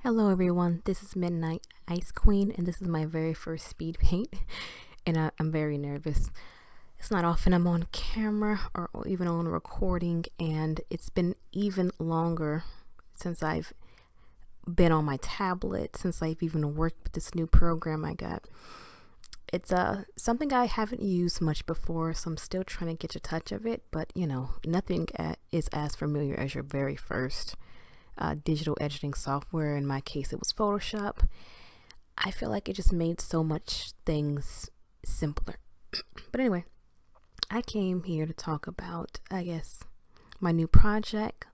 Hello everyone, this is Midnight Ice Queen and this is my very first speed paint and I'm very nervous. It's not often I'm on camera or even on recording, and it's been even longer since I've been on my tablet, since I've even worked with this new program I got. It's something I haven't used much before, so I'm still trying to get a touch of it, but nothing is as familiar as your very first digital editing software. In my case, it was Photoshop. I feel like it just made so much things simpler. But anyway, I came here to talk about, I guess, my new project.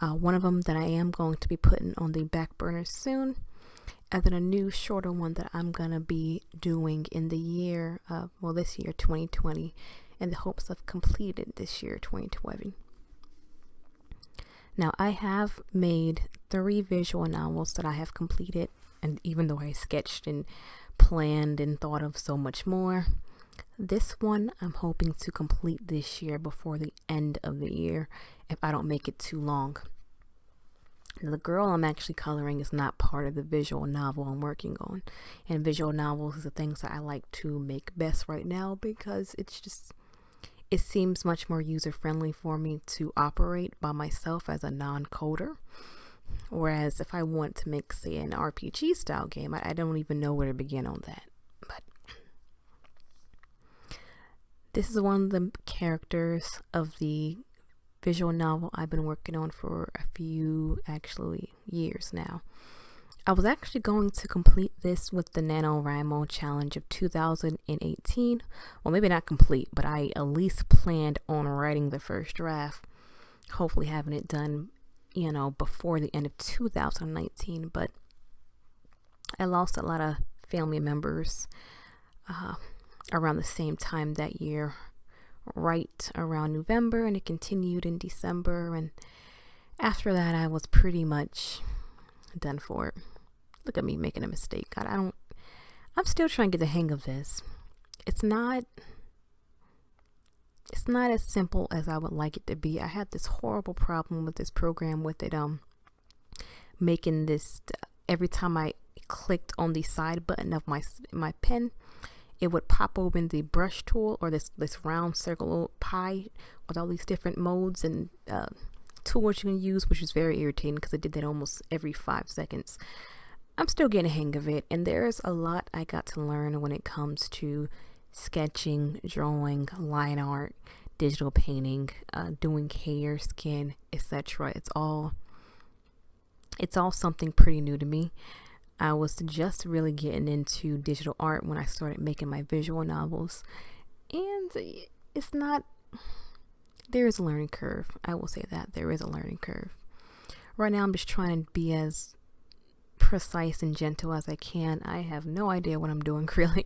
One of them that I am going to be putting on the back burner soon, and then a new shorter one that I'm gonna be doing in the year, this year 2020, in the hopes of completing it this year 2020. Now, I have made 3 visual novels that I have completed, and even though I sketched and planned and thought of so much more, this one I'm hoping to complete this year before the end of the year, if I don't make it too long. Now, the girl I'm actually coloring is not part of the visual novel I'm working on, and visual novels is the things that I like to make best right now because it seems much more user-friendly for me to operate by myself as a non-coder. Whereas if I want to make, say, an RPG style game, I don't even know where to begin on that. But this is one of the characters of the visual novel I've been working on for a few, actually, years now. I was actually going to complete this with the NaNoWriMo challenge of 2018. Well, maybe not complete, but I at least planned on writing the first draft, hopefully having it done, before the end of 2019. But I lost a lot of family members around the same time that year, right around November, and it continued in December. And after that, I was pretty much done for it. Look at me making a mistake. I'm still trying to get the hang of this. It's not as simple as I would like it to be. I had this horrible problem with this program with it making this every time I clicked on the side button of my pen, it would pop open the brush tool, or this round circle pie with all these different modes and tools you can use, which is very irritating because I did that almost every 5 seconds. I'm still getting a hang of it, and there's a lot I got to learn when it comes to sketching, drawing, line art, digital painting, doing hair, skin, etc. It's all something pretty new to me. I was just really getting into digital art when I started making my visual novels, and there is a learning curve. I will say that there is a learning curve. Right now, I'm just trying to be as precise and gentle as I can. I have no idea what I'm doing, really.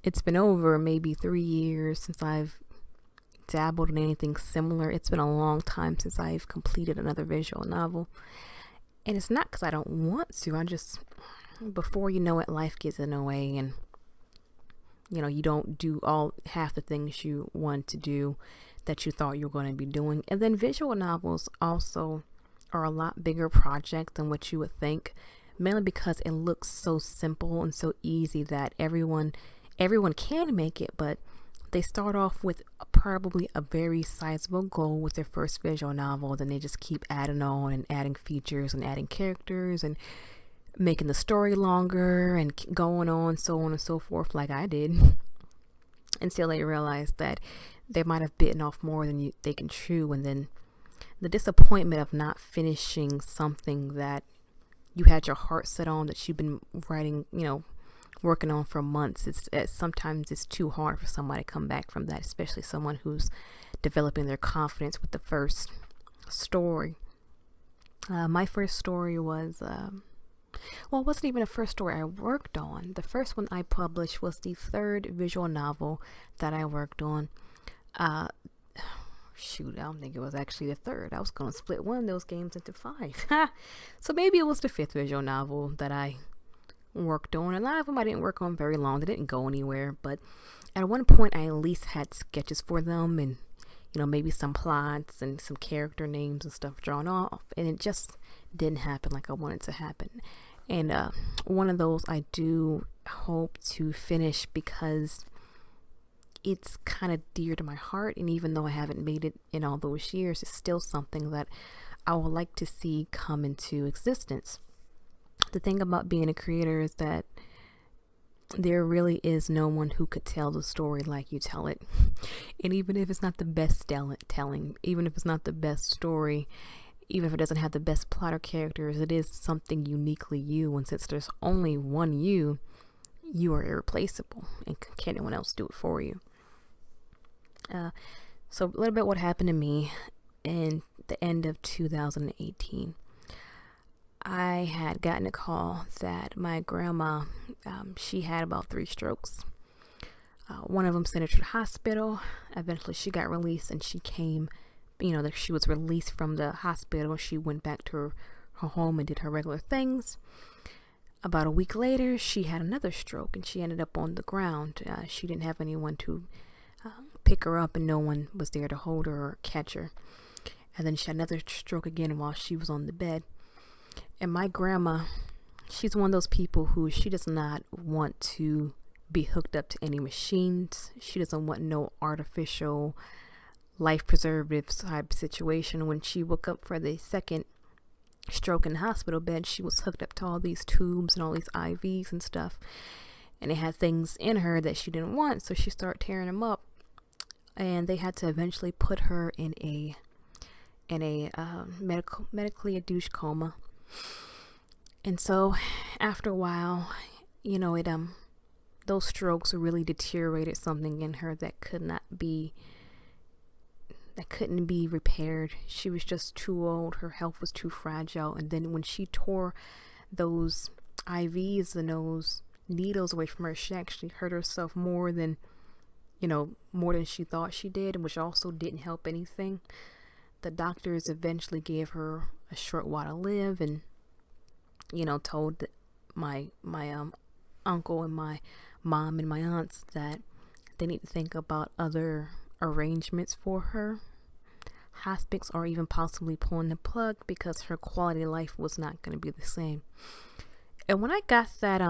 It's been over maybe 3 years since I've dabbled in anything similar. It's been a long time since I've completed another visual novel. And it's not because I don't want to. Before you know it, life gets in the way, and you don't do half the things you want to do that you thought you were going to be doing. And then visual novels also are a lot bigger project than what you would think, mainly because it looks so simple and so easy that everyone can make it, but they start off with probably a very sizable goal with their first visual novel. Then they just keep adding on and adding features and adding characters and making the story longer and going on and so forth, like I did, until they realize that they might have bitten off more than they can chew. And then the disappointment of not finishing something that you had your heart set on, that you've been writing, working on for months. Sometimes it's too hard for somebody to come back from that, especially someone who's developing their confidence with the first story. My first story was, it wasn't even the first story I worked on. The first one I published was the 3rd visual novel that I worked on. I don't think it was actually the 3rd. I was going to split one of those games into 5. So maybe it was the 5th visual novel that I worked on. A lot of them I didn't work on very long. They didn't go anywhere, but at one point I at least had sketches for them, and maybe some plots and some character names and stuff drawn off, and it just didn't happen like I wanted to happen. And one of those I do hope to finish because it's kind of dear to my heart. And even though I haven't made it in all those years, it's still something that I would like to see come into existence. The thing about being a creator is that there really is no one who could tell the story like you tell it. And even if it's not the best telling, even if it's not the best story, even if it doesn't have the best plot or characters, it is something uniquely you. And since there's only one you, you are irreplaceable, and can't anyone else do it for you. So a little bit what happened to me in the end of 2018. I had gotten a call that my grandma, she had about 3 strokes. One of them sent her to the hospital. Eventually she got released, and she came, she was released from the hospital. She went back to her home and did her regular things. About a week later, she had another stroke, and she ended up on the ground. She didn't have anyone to pick her up, and no one was there to hold her or catch her. And then she had another stroke again while she was on the bed. And my grandma, she's one of those people who she does not want to be hooked up to any machines. She doesn't want no artificial life preservative type situation. When she woke up for the second stroke in the hospital bed, she was hooked up to all these tubes and all these IVs and stuff. And it had things in her that she didn't want, so she started tearing them up. And they had to eventually put her in a medically induced coma. And so after a while, those strokes really deteriorated something in her that couldn't be repaired. She was just too old. Her health was too fragile. And then when she tore those IVs and those needles away from her, she actually hurt herself more than she thought she did, which also didn't help anything. The doctors eventually gave her a short while to live, and told my uncle and my mom and my aunts that they need to think about other arrangements for her, hospice, or even possibly pulling the plug, because her quality of life was not going to be the same. And when I got that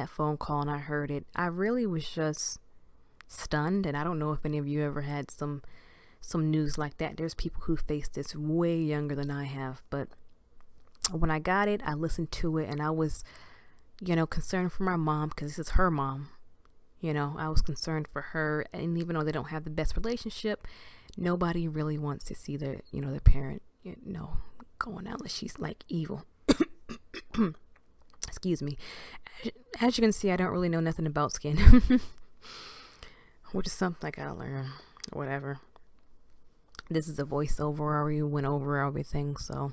phone call and I heard it, I really was just stunned. And I don't know if any of you ever had some news like that. There's people who face this way younger than I have, but when I got it, I listened to it, and I was, concerned for my mom, because this is her mom. I was concerned for her, and even though they don't have the best relationship, nobody really wants to see their parent, going out unless she's like evil. Excuse me. As you can see, I don't really know nothing about skin, which is something I gotta learn. Whatever. This is a voiceover. I already went over everything, so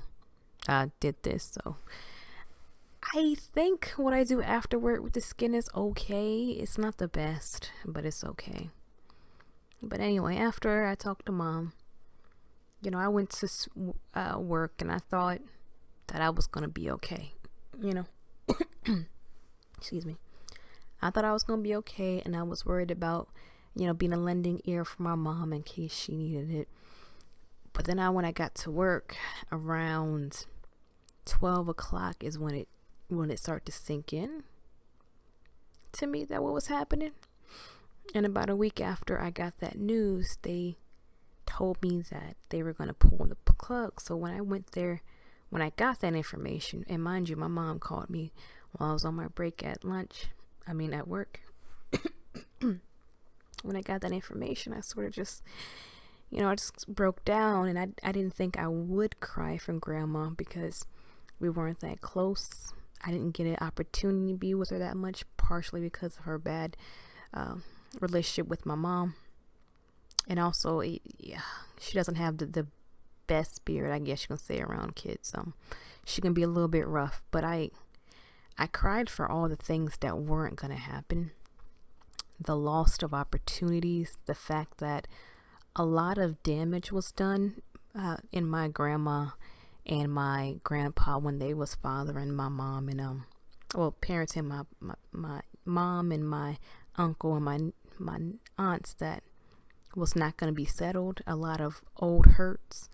I did this. So I think what I do afterward with the skin is okay. It's not the best, but it's okay. But anyway, after I talked to Mom, I went to work, and I thought that I was gonna be okay. Excuse me. I thought I was gonna be okay, and I was worried about being a lending ear for my mom in case she needed it. But then when I got to work around 12 o'clock is when it started to sink in to me that what was happening. And about a week after I got that news, they told me that they were going to pull the plug. So when I went there, when I got that information, and mind you, my mom called me while I was on my break at work. When I got that information, I sort of just, I just broke down, and I didn't think I would cry from Grandma because we weren't that close. I didn't get an opportunity to be with her that much, partially because of her bad relationship with my mom. And also, she doesn't have the best spirit, I guess you can say, around kids. She can be a little bit rough, but I cried for all the things that weren't going to happen. The loss of opportunities, the fact that a lot of damage was done in my grandma and my grandpa when they was fathering my mom and parenting my mom and my uncle and my aunts, that was not going to be settled. A lot of old hurts.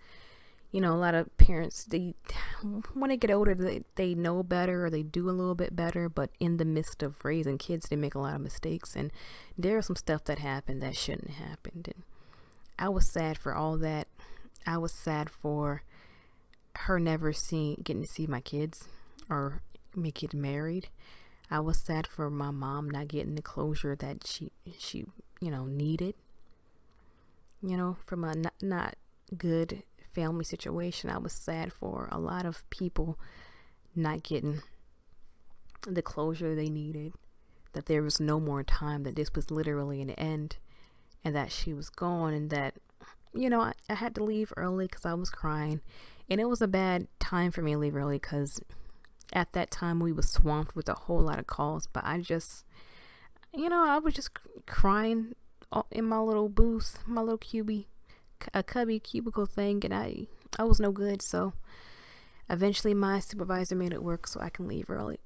You know, a lot of parents, when they get older, they know better, or they do a little bit better, but in the midst of raising kids, they make a lot of mistakes, and there's some stuff that happened that shouldn't have happened. And I was sad for all that. I was sad for her never getting to see my kids or me getting married. I was sad for my mom not getting the closure that she needed, from a not good family situation. I was sad for a lot of people not getting the closure they needed, that there was no more time, that this was literally an end, and that she was gone, and that, I had to leave early because I was crying. And it was a bad time for me to leave early because at that time we was swamped with a whole lot of calls. But I just, I was just crying in my little booth, my little cubicle thing, and I was no good. So eventually my supervisor made it work so I can leave early.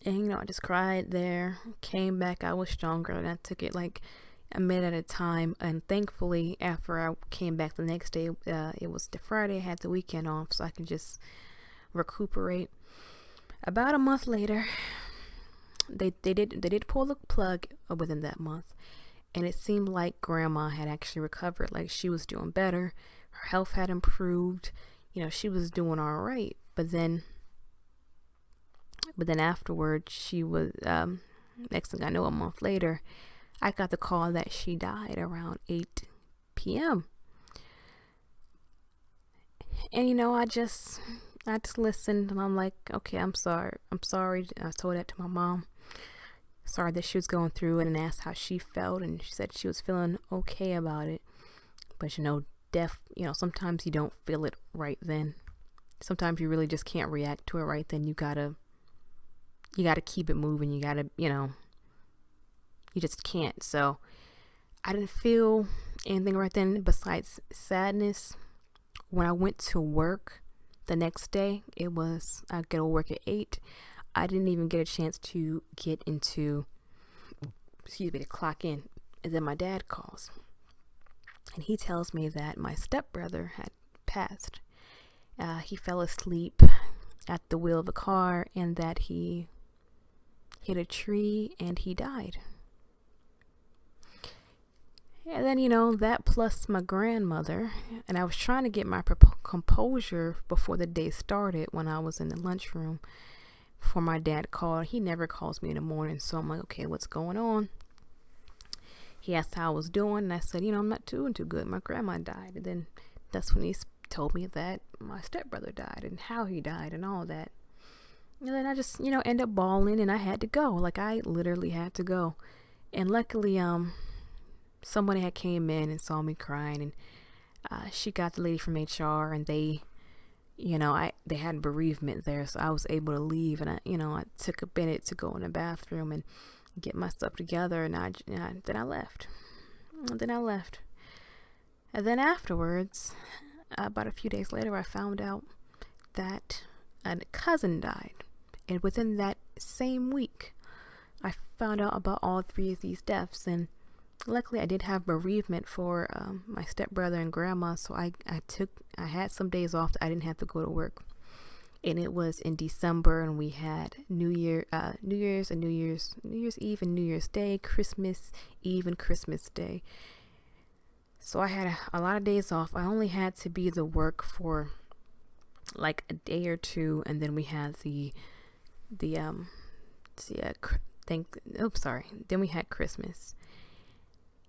And I just cried there, came back. I was stronger, and I took it like a minute at a time. And thankfully, after I came back the next day, it was the Friday, I had the weekend off, so I could just recuperate. About a month later, they did pull the plug within that month, and it seemed like Grandma had actually recovered. Like, she was doing better, her health had improved, she was doing all right. But then afterwards, she was, next thing I know, a month later, I got the call that she died around 8 p.m. And I just listened, and I'm like, okay, I'm sorry. I told that to my mom. Sorry that she was going through it, and asked how she felt, and she said she was feeling okay about it. But death, sometimes you don't feel it right then. Sometimes you really just can't react to it right then. You gotta keep it moving. You gotta, you just can't. So I didn't feel anything right then besides sadness. When I went to work the next day, I get to work at 8. I didn't even get a chance to get into, to clock in. And then my dad calls, and he tells me that my stepbrother had passed. He fell asleep at the wheel of the car, and that he hit a tree and he died. And then, that plus my grandmother, and I was trying to get my composure before the day started when I was in the lunchroom before my dad called. He never calls me in the morning, so I'm like, okay, what's going on? He asked how I was doing, and I said, I'm not doing too good. My grandma died. And then that's when he told me that my stepbrother died and how he died and all that. And then I just, end up bawling, and I had to go. Like, I literally had to go. And luckily, somebody had came in and saw me crying, and she got the lady from HR, and they had bereavement there, so I was able to leave. And I took a minute to go in the bathroom and get my stuff together, and then I left. And then afterwards, about a few days later, I found out that a cousin died. And within that same week, I found out about all 3 of these deaths. And luckily, I did have bereavement for my stepbrother and grandma, so I had some days off that I didn't have to go to work. And it was in December, and we had New Year's Eve and New Year's Day, Christmas Eve and Christmas Day. So I had a lot of days off. I only had to be to work for like a day or two, and then we had then we had Christmas.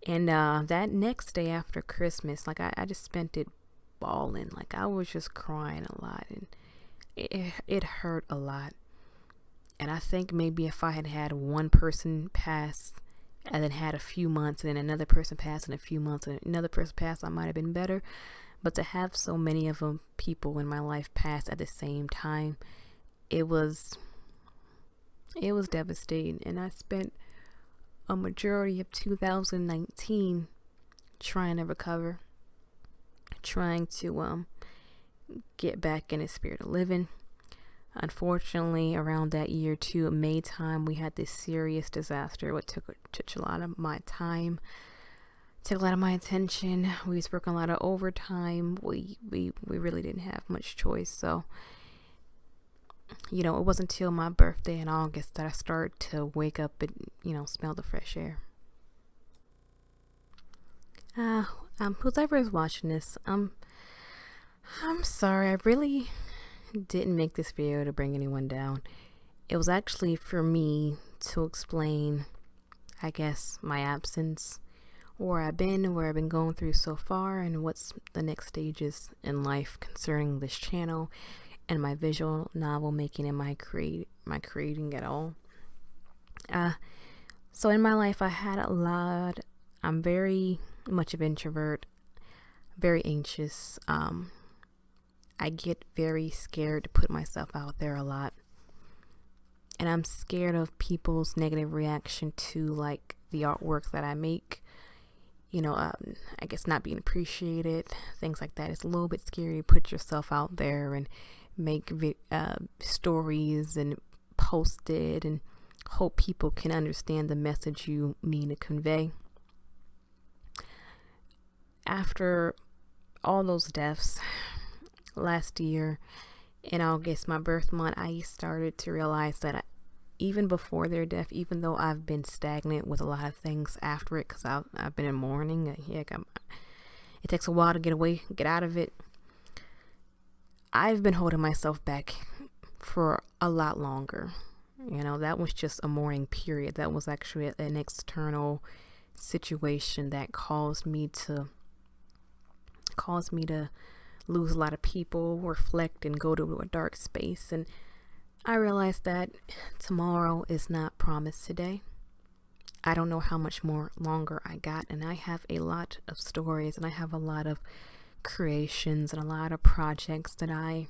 And that next day after Christmas, like I just spent it bawling. Like, I was just crying a lot, and it hurt a lot. And I think maybe if I had had one person pass and then had a few months, and then another person pass in a few months, and another person pass, I might have been better. But to have so many of them people in my life pass at the same time, it was devastating. And I spent a majority of 2019 trying to recover, trying to get back in the spirit of living. Unfortunately, around that year too, May time, we had this serious disaster, which took a lot of my time took a lot of my attention. We was working a lot of overtime. We really didn't have much choice. So, it wasn't until my birthday in August that I started to wake up and, smell the fresh air. Whoever is watching this, I'm sorry. I really didn't make this video to bring anyone down. It was actually for me to explain, I guess, my absence, where I've been going through so far, and what's the next stages in life concerning this channel and my visual novel making and my creating at all. So in my life, I had a lot. I'm very much of an introvert, very anxious. I get very scared to put myself out there a lot. And I'm scared of people's negative reaction to like the artwork that I make. I guess not being appreciated, things like that. It's a little bit scary to put yourself out there and make stories and post it and hope people can understand the message you mean to convey. After all those deaths last year in August, my birth month, I started to realize that even before their death, even though I've been stagnant with a lot of things after it, because I've been in mourning, it takes a while to get out of it. I've been holding myself back for a lot longer. That was just a mourning period. That was actually an external situation that caused me to lose a lot of people, reflect, and go to a dark space. And I realized that tomorrow is not promised today. I don't know how much more longer I got, and I have a lot of stories, and I have a lot of creations and a lot of projects that I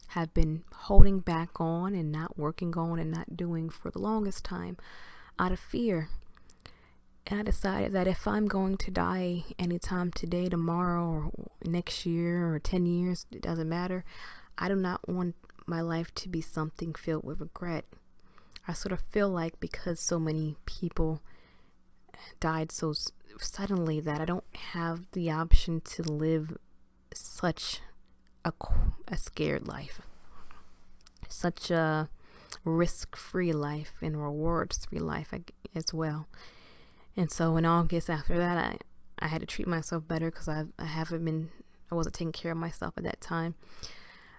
have been holding back on and not working on and not doing for the longest time out of fear. And I decided that if I'm going to die anytime today, tomorrow, or next year, or 10 years, it doesn't matter. I do not want my life to be something filled with regret. I sort of feel like because so many people died so suddenly that I don't have the option to live such a scared life, such a risk-free life and rewards-free life as well. And so in August, after that, I had to treat myself better because I wasn't taking care of myself at that time.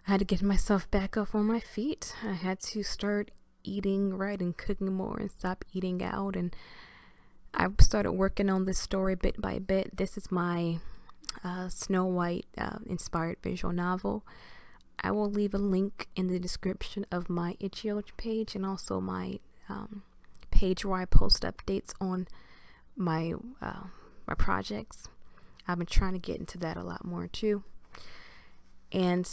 I had to get myself back up on my feet. I had to start eating right and cooking more and stop eating out. And I started working on this story bit by bit. This is my Snow White inspired visual novel. I will leave a link in the description of my Itch.io page and also my page where I post updates on my projects. I've been trying to get into that a lot more too. And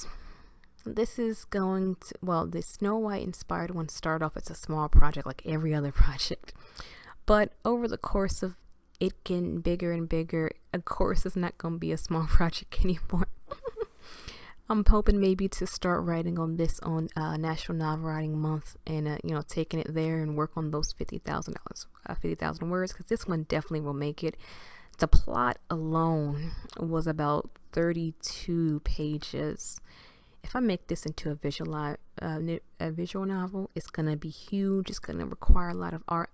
this is the Snow White inspired one started off as a small project like every other project. But over the course of it getting bigger and bigger, of course it's not going to be a small project anymore. I'm hoping maybe to start writing on this on National Novel Writing Month and, taking it there and work on those 50,000 words, because this one definitely will make it. The plot alone was about 32 pages. If I make this into a visual novel, it's going to be huge. It's going to require a lot of art.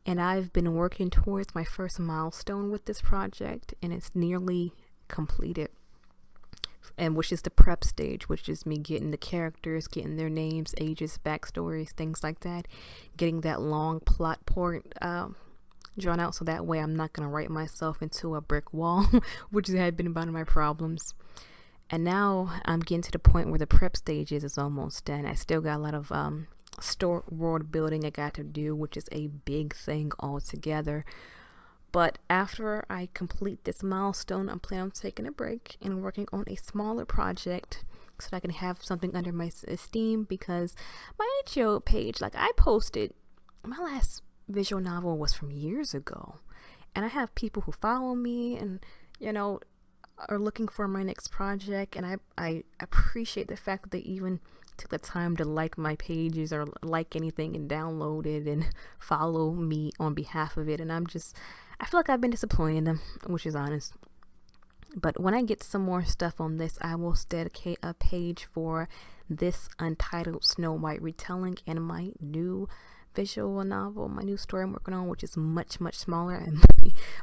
And I've been working towards my first milestone with this project, and it's nearly completed. And which is the prep stage, which is me getting the characters, getting their names, ages, backstories, things like that, getting that long plot point drawn out, so that way I'm not going to write myself into a brick wall, which had been one of my problems. And now I'm getting to the point where the prep stages is almost done. I still got a lot of world building I got to do, which is a big thing altogether. But after I complete this milestone, I'm planning on taking a break and working on a smaller project so that I can have something under my esteem, because my Itch.io page, like I posted, my last visual novel was from years ago. And I have people who follow me and, are looking for my next project. And I appreciate the fact that they even took the time to like my pages or like anything and download it and follow me on behalf of it. And I feel like I've been disappointing them, which is honest. But when I get some more stuff on this, I will dedicate a page for this Untitled Snow White retelling and my new visual novel, my new story I'm working on, which is much smaller and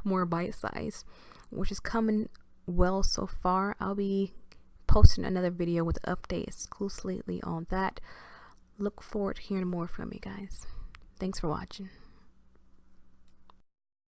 more bite-sized, which is coming well so far. I'll be posting another video with an update exclusively on that. Look forward to hearing more from you guys. Thanks for watching.